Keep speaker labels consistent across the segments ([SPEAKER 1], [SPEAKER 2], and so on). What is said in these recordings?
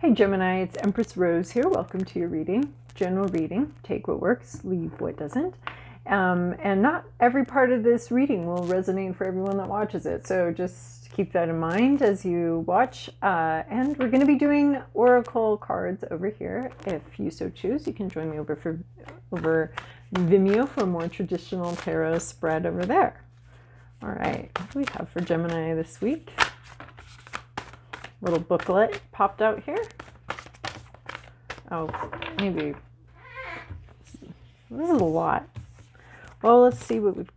[SPEAKER 1] Hey Gemini, it's Empress Rose here. Welcome to your reading, general reading. Take what works, leave what doesn't. And not every part of this reading will resonate for everyone that watches it. So just keep that in mind as you watch. And we're going to be doing oracle cards over here. If you so choose, you can join me over Vimeo for a more traditional tarot spread over there. All right, what do we have for Gemini this week? Little booklet popped out here. Oh, maybe this is a lot. Well, let's see what we've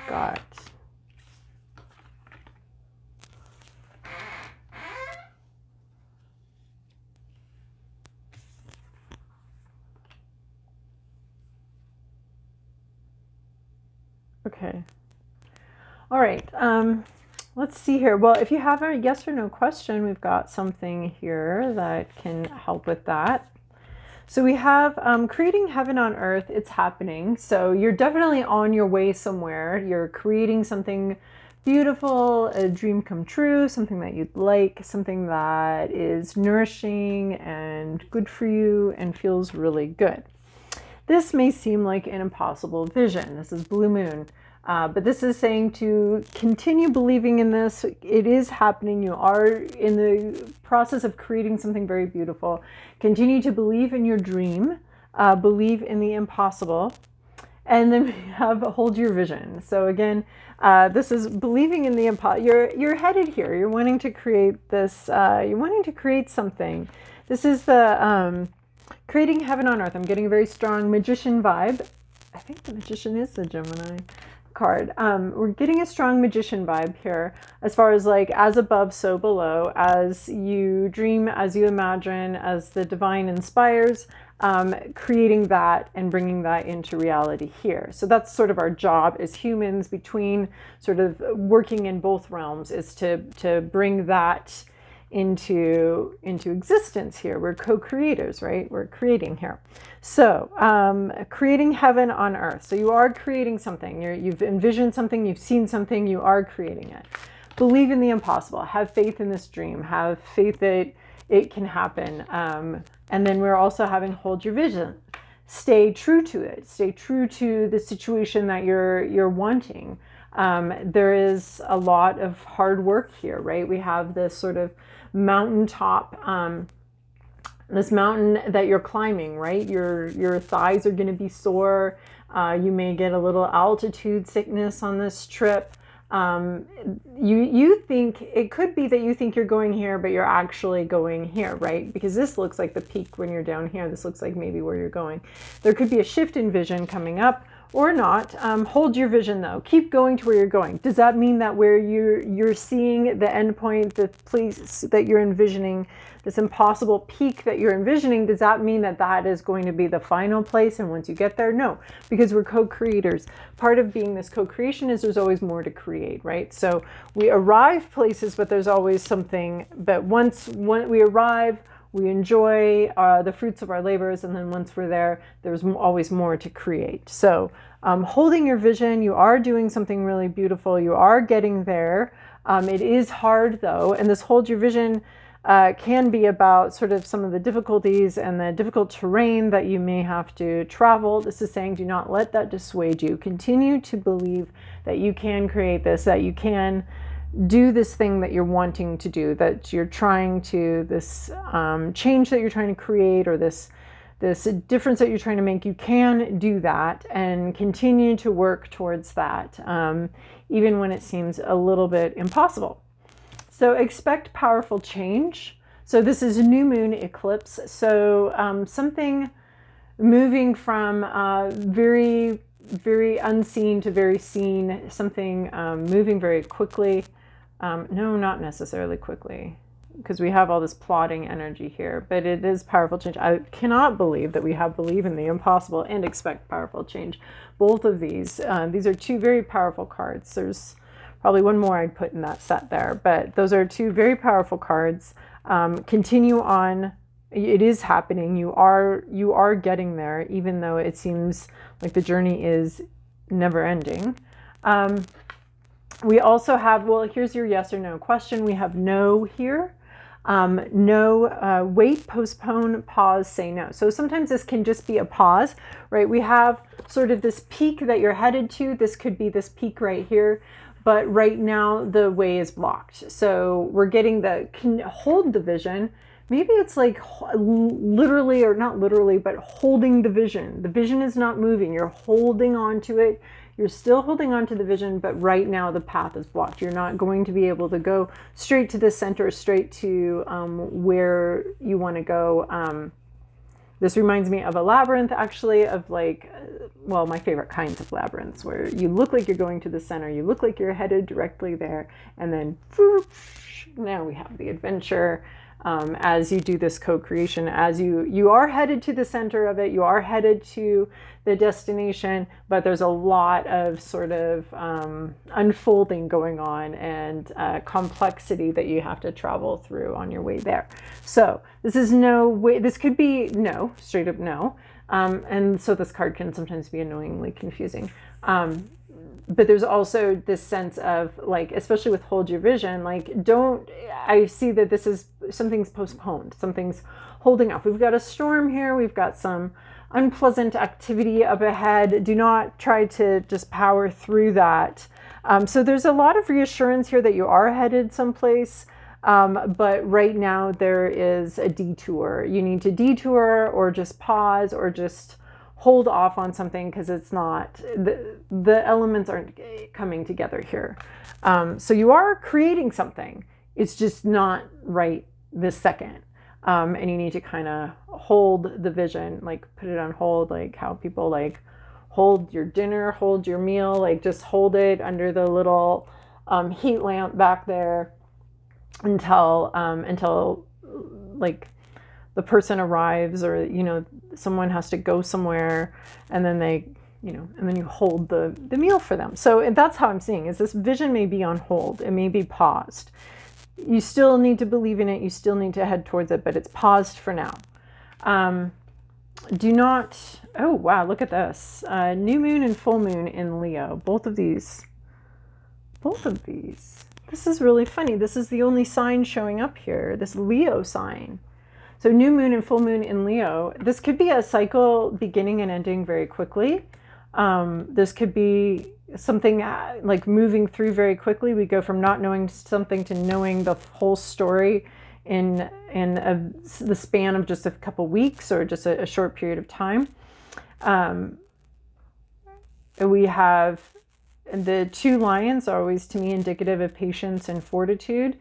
[SPEAKER 1] got. Okay. All right. Let's see here. Well, if you have a yes or no question, we've got something here that can help with that. So we have creating heaven on earth. It's happening. So you're definitely on your way somewhere. You're creating something beautiful, a dream come true, something that you'd like, something that is nourishing and good for you and feels really good. This may seem like an impossible vision. This is Blue Moon. But this is saying to continue believing in this. It is happening. You are in the process of creating something very beautiful. Continue to believe in your dream. Believe in the impossible. And then we have hold your vision. So again, this is believing in the impossible. You're headed here. You're wanting to create this. You're wanting to create something. This is the creating heaven on earth. I'm getting a very strong magician vibe. I think the magician is the Gemini card. We're getting a strong magician vibe here as far as like as above so below, as you dream, as you imagine, as the divine inspires, creating that and bringing that into reality here. So that's sort of our job as humans, between sort of working in both realms, is to bring that into existence here. We're co-creators, right? We're creating here. So creating heaven on earth. So you are creating something. You've envisioned something, you've seen something, you are creating it. Believe in the impossible. Have faith in this dream. Have faith that it can happen. And then we're also having hold your vision. Stay true to it. Stay true to the situation that you're wanting. There is a lot of hard work here, right? We have this sort of mountaintop, this mountain that you're climbing, right? Your thighs are going to be sore. You may get a little altitude sickness on this trip. You think it could be that you think you're going here, but you're actually going here, right? Because this looks like the peak when you're down here. This looks like maybe where you're going. There could be a shift in vision coming up or not. Hold your vision though. Keep going to where you're going. Does that mean that where you're seeing the end point, the place that you're envisioning, this impossible peak that you're envisioning, does that mean that that is going to be the final place and once you get there? No, because we're co-creators. Part of being this co-creation is there's always more to create, right? So we arrive places, but there's always something. But once we arrive, we enjoy the fruits of our labors, and then once we're there, there's always more to create. So holding your vision, you are doing something really beautiful. You are getting there. It is hard though, and this hold your vision can be about sort of some of the difficulties and the difficult terrain that you may have to travel. This is saying do not let that dissuade you. Continue to believe that you can create this, that you can do this thing that you're wanting to do, that you're trying to, this change that you're trying to create, or this difference that you're trying to make. You can do that and continue to work towards that, even when it seems a little bit impossible. So expect powerful change. So this is a new moon eclipse. So something moving from very, very unseen to very seen, something moving very quickly. No, not necessarily quickly, because we have all this plotting energy here, but it is powerful change. I cannot believe that we have believe in the impossible and expect powerful change. Both of these are two very powerful cards. There's probably one more I'd put in that set there, but those are two very powerful cards. Continue on. It is happening. You are getting there, even though it seems like the journey is never ending. We also have, well, here's your yes or no question. We have no here. No, wait, postpone, pause, say no. So sometimes this can just be a pause, right? We have sort of this peak that you're headed to. This could be this peak right here, but right now the way is blocked. So we're getting can hold the vision. Maybe it's like literally, or not literally, but holding the vision. The vision is not moving. You're holding on to it. You're still holding on to the vision, but right now the path is blocked. You're not going to be able to go straight to the center, straight to where you want to go. This reminds me of a labyrinth, actually, of like, well, my favorite kinds of labyrinths, where you look like you're going to the center, you look like you're headed directly there, and then now we have the adventure. As you do this co-creation, as you are headed to the center of it, you are headed to the destination, but there's a lot of sort of unfolding going on, and complexity that you have to travel through on your way there. So this is no way, this could be no, straight up no. And so this card can sometimes be annoyingly confusing. But there's also this sense of like, especially with hold your vision, like I see that this is, something's postponed, something's holding up. We've got a storm here. We've got some unpleasant activity up ahead. Do not try to just power through that. So there's a lot of reassurance here that you are headed someplace. But right now there is a detour. You need to detour or just pause or just hold off on something, because it's not, the elements aren't coming together here. So you are creating something. It's just not right this second. And you need to kind of hold the vision, like put it on hold, like how people like hold your dinner, hold your meal, like just hold it under the little heat lamp back there until like the person arrives, or someone has to go somewhere, and then and then you hold the meal for them. So that's how I'm seeing is this vision may be on hold, it may be paused. You still need to believe in it, you still need to head towards it, but it's paused for now. Do not, oh wow, look at this, new moon and full moon in Leo, both of these. This is really funny. This is the only sign showing up here, this Leo sign. So new moon and full moon in Leo. This could be a cycle beginning and ending very quickly. This could be something like moving through very quickly. We go from not knowing something to knowing the whole story in the span of just a couple weeks or just a short period of time. We have the two lions are always, to me, indicative of patience and fortitude.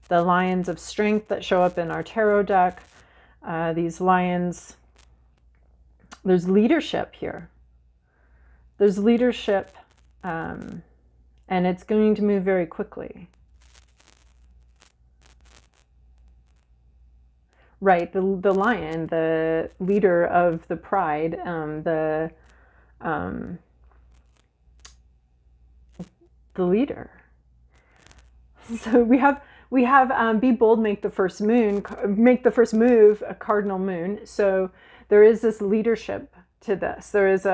[SPEAKER 1] The lions of strength that show up in our tarot deck. These lions, there's leadership here. There's leadership, and it's going to move very quickly. Right, the lion, the leader of the pride, the leader. So we have be bold, make the first move, a cardinal moon. So there is this leadership to this. There is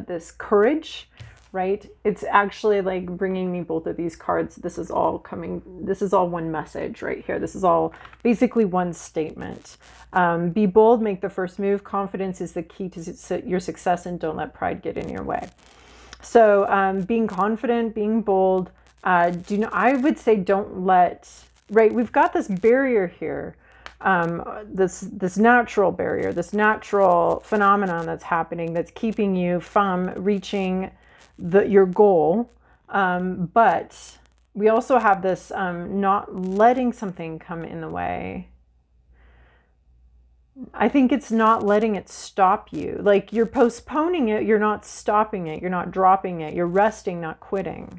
[SPEAKER 1] this courage, right? It's actually like bringing me both of these cards. This is all one message right here. This is all basically one statement. Be bold, make the first move. Confidence is the key to your success, and don't let pride get in your way. So being confident, being bold, I would say don't let, right, we've got this barrier here, this natural barrier, this natural phenomenon that's happening that's keeping you from reaching your goal. But we also have this not letting something come in the way. I think it's not letting it stop you. Like you're postponing it, you're not stopping it, you're not dropping it, you're resting, not quitting.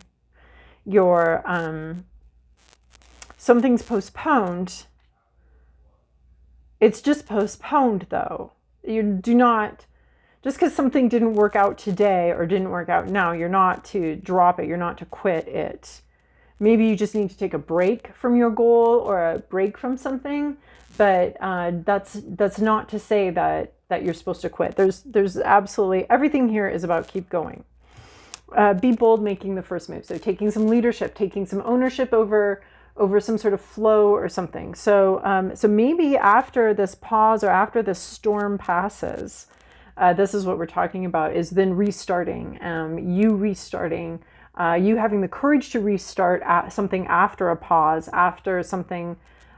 [SPEAKER 1] Something's postponed. It's just postponed though. You do not, just because something didn't work out today or didn't work out now, you're not to drop it, you're not to quit it. Maybe you just need to take a break from your goal or a break from something, but that's not to say that you're supposed to quit. There's absolutely, everything here is about keep going. Be bold, making the first move. So taking some leadership, taking some ownership over over some sort of flow or something. So, so maybe after this pause or after this storm passes, this is what we're talking about, is then restarting, you restarting, you having the courage to restart something after a pause, after something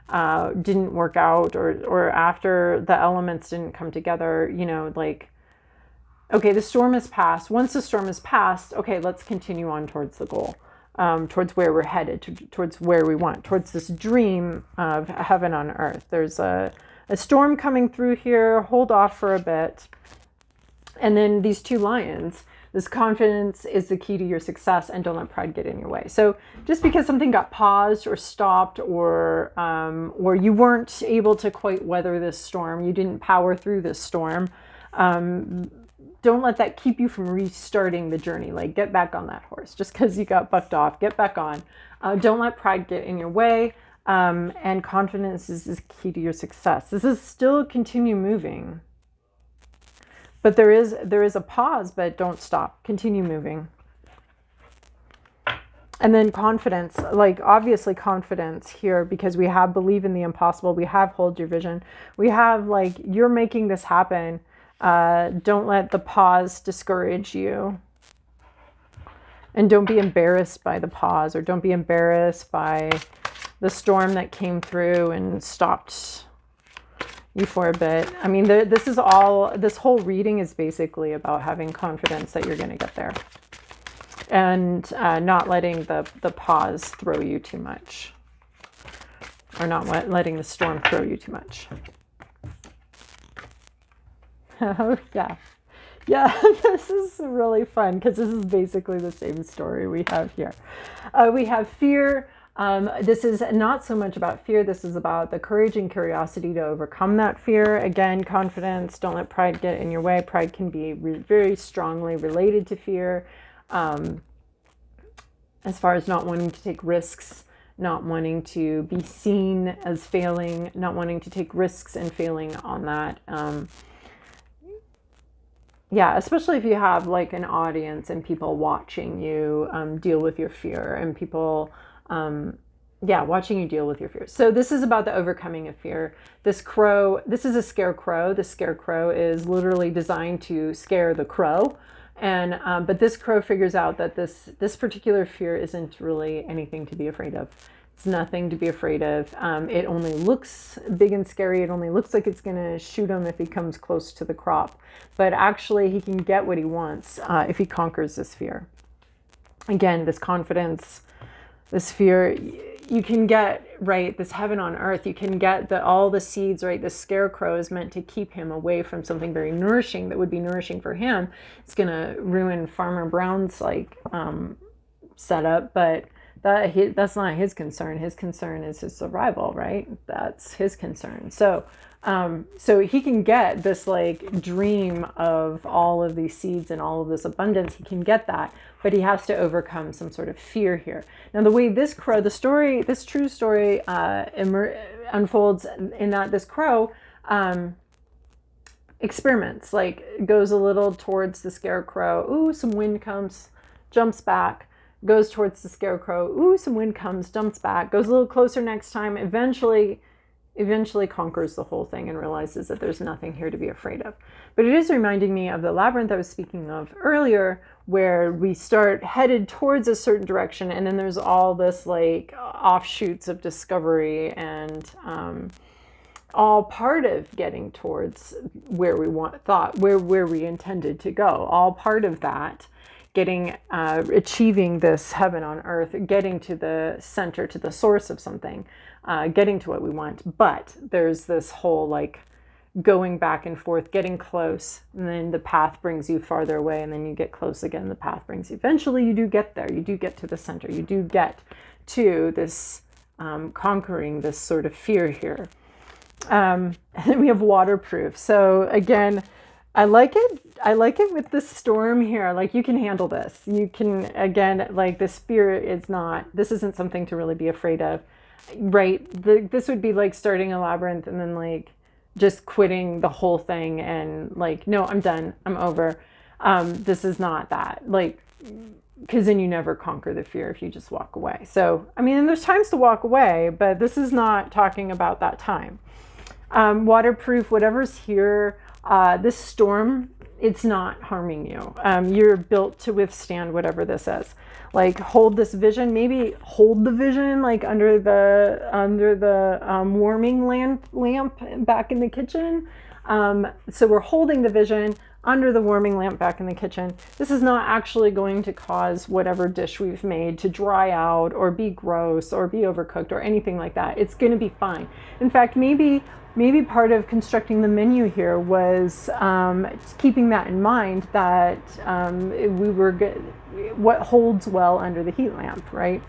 [SPEAKER 1] didn't work out, or after the elements didn't come together, you know, like, okay, the storm is past. Once the storm is past, okay, let's continue on towards the goal, towards where we're headed, towards where we want, towards this dream of heaven on earth. There's a storm coming through here. Hold off for a bit. And then these two lions, this confidence is the key to your success, and don't let pride get in your way. So just because something got paused or stopped, or you weren't able to quite weather this storm, you didn't power through this storm, don't let that keep you from restarting the journey. Like, get back on that horse. Just because you got bucked off, get back on. Don't let pride get in your way. And confidence is key to your success. This is still continue moving. But there is a pause, but don't stop. Continue moving. And then confidence, like obviously confidence here, because we have believe in the impossible. We have hold your vision. We have like, you're making this happen. Don't let the pause discourage you. And don't be embarrassed by the pause, or don't be embarrassed by the storm that came through and stopped you for a bit. I mean, this whole reading is basically about having confidence that you're going to get there. And not letting the pause throw you too much. Or not letting the storm throw you too much. Oh, yeah. Yeah, this is really fun, because this is basically the same story we have here. We have fear. This is not so much about fear. This is about the courage and curiosity to overcome that fear. Again, confidence. Don't let pride get in your way. Pride can be very strongly related to fear. As far as not wanting to take risks, not wanting to be seen as failing, not wanting to take risks and failing on that. Yeah, especially if you have like an audience and people watching you deal with your fear, and people, watching you deal with your fear. So this is about the overcoming of fear. This crow, this is a scarecrow. The scarecrow is literally designed to scare the crow. And but this crow figures out that this particular fear isn't really anything to be afraid of. It's nothing to be afraid of. It only looks big and scary. It only looks like it's going to shoot him if he comes close to the crop. But actually, he can get what he wants if he conquers this fear. Again, this confidence, this fear, you can get, right, this heaven on earth. You can get all the seeds, right? The scarecrow is meant to keep him away from something very nourishing that would be nourishing for him. It's going to ruin Farmer Brown's like setup, but that's not his concern. His concern is his survival, right? That's his concern. So so he can get this like dream of all of these seeds and all of this abundance. He can get that, but he has to overcome some sort of fear here. Now, the way this crow, this true story unfolds in that this crow experiments, like goes a little towards the scarecrow. Ooh, some wind comes, jumps back. Goes towards the scarecrow. Ooh, some wind comes, jumps back, goes a little closer next time, eventually conquers the whole thing and realizes that there's nothing here to be afraid of. But it is reminding me of the labyrinth I was speaking of earlier, where we start headed towards a certain direction, and then there's all this like offshoots of discovery, and all part of getting towards where we where we intended to go. All part of that. Getting, achieving this heaven on earth, getting to the center, to the source of something, getting to what we want. But there's this whole like going back and forth, getting close, and then the path brings you farther away, and then you get close again, the path brings you. Eventually you do get there, you do get to the center, you do get to this conquering this sort of fear here. And then we have waterproof. So again, I like it with the storm here. Like, you can handle this. You can, again, like, this fear this isn't something to really be afraid of, right? This would be like starting a labyrinth and then like just quitting the whole thing and like, no, I'm done. I'm over. This is not that. Like, because then you never conquer the fear if you just walk away. So, I mean, there's times to walk away, but this is not talking about that time. Waterproof, whatever's here, this storm, it's not harming you. You're built to withstand whatever this is. Like, hold this vision, maybe hold the vision like under the warming lamp back in the kitchen. So we're holding the vision under the warming lamp back in the kitchen. This is not actually going to cause whatever dish we've made to dry out or be gross or be overcooked or anything like that. It's going to be fine. In fact, maybe part of constructing the menu here was keeping that in mind, that we were what holds well under the heat lamp, right?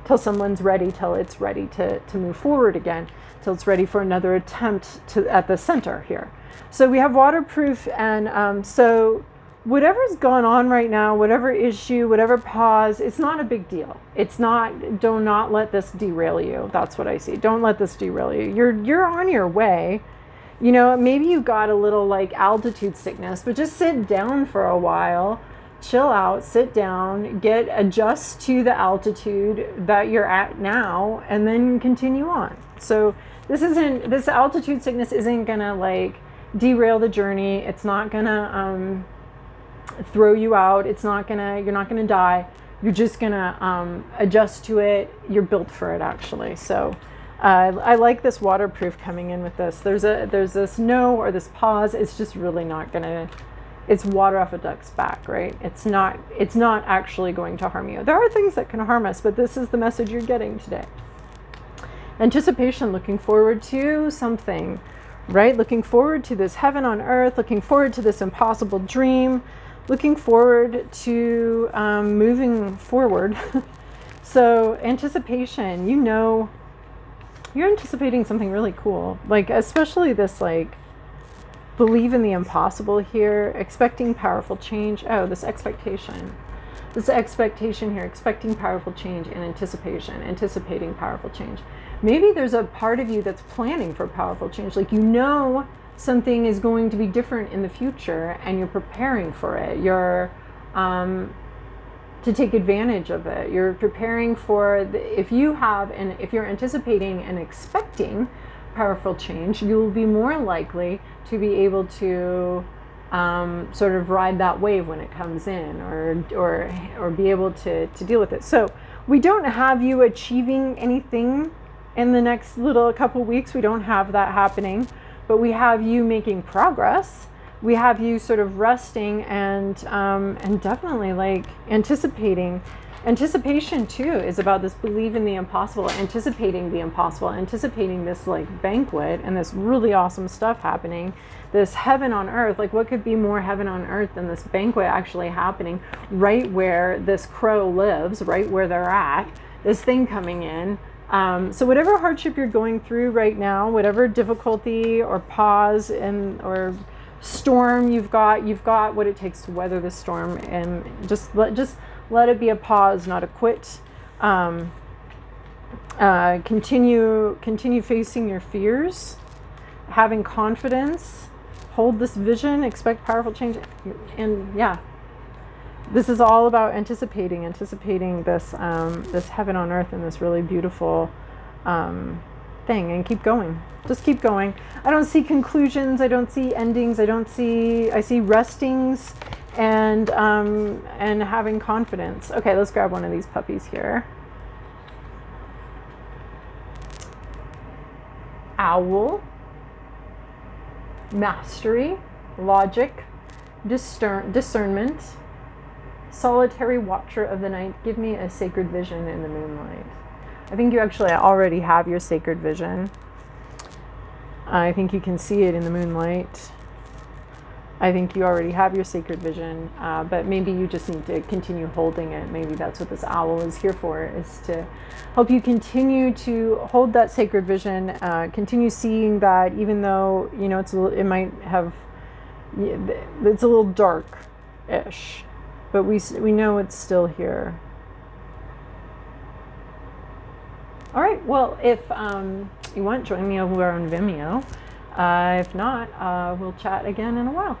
[SPEAKER 1] Till someone's ready, till it's ready to move forward again, till it's ready for another attempt at the center here. So we have waterproof, and so whatever's going on right now, whatever issue, whatever pause, it's not a big deal. It's not, do not let this derail you. That's what I see. Don't let this derail you. You're on your way. You know, maybe you got a little like altitude sickness, but just sit down for a while, chill out, sit down, adjust to the altitude that you're at now, and then continue on. So this altitude sickness isn't gonna like derail the journey. It's not gonna throw you out. You're not gonna die. You're just gonna adjust to it. You're built for it, actually. So I like this waterproof coming in with this. There's this no or this pause. It's just really not gonna. It's water off a duck's back, right? It's not actually going to harm you. There are things that can harm us, but this is the message you're getting today. Anticipation, looking forward to something, right? Looking forward to this heaven on earth, looking forward to this impossible dream, looking forward to moving forward. So anticipation, you're anticipating something really cool, like especially this like believe in the impossible here, expecting powerful change. Oh, this expectation here, expecting powerful change and anticipation, anticipating powerful change. Maybe there's a part of you that's planning for powerful change, like something is going to be different in the future and you're preparing for it. You're to take advantage of it. You're preparing for if you're anticipating and expecting powerful change, you'll be more likely to be able to sort of ride that wave when it comes in, or be able to deal with it. So we don't have you achieving anything in the next couple weeks. We don't have that happening, but we have you making progress. We have you sort of resting and definitely like anticipating. Anticipation too is about this believe in the impossible, anticipating the impossible, anticipating this like banquet and this really awesome stuff happening, this heaven on earth. Like, what could be more heaven on earth than this banquet actually happening right where this crow lives, right where they're at, this thing coming in. So whatever hardship you're going through right now, whatever difficulty or pause or storm you've got what it takes to weather the storm, and just let it be a pause, not a quit. Continue facing your fears, having confidence, hold this vision, expect powerful change, and yeah, this is all about anticipating this this heaven on earth and this really beautiful thing, and keep going. Just keep going. I don't see conclusions. I don't see endings. I see restings and having confidence. Okay, let's grab one of these puppies here. Owl, mastery, logic, discernment, solitary watcher of the night. Give me a sacred vision in the moonlight. I think you actually already have your sacred vision. I think you can see it in the moonlight. I think you already have your sacred vision, but maybe you just need to continue holding it. Maybe that's what this owl is here for, is to help you continue to hold that sacred vision, continue seeing that, even though, it's a little dark-ish, but we know it's still here. All right, well, if you want, join me over on Vimeo. If not, we'll chat again in a while.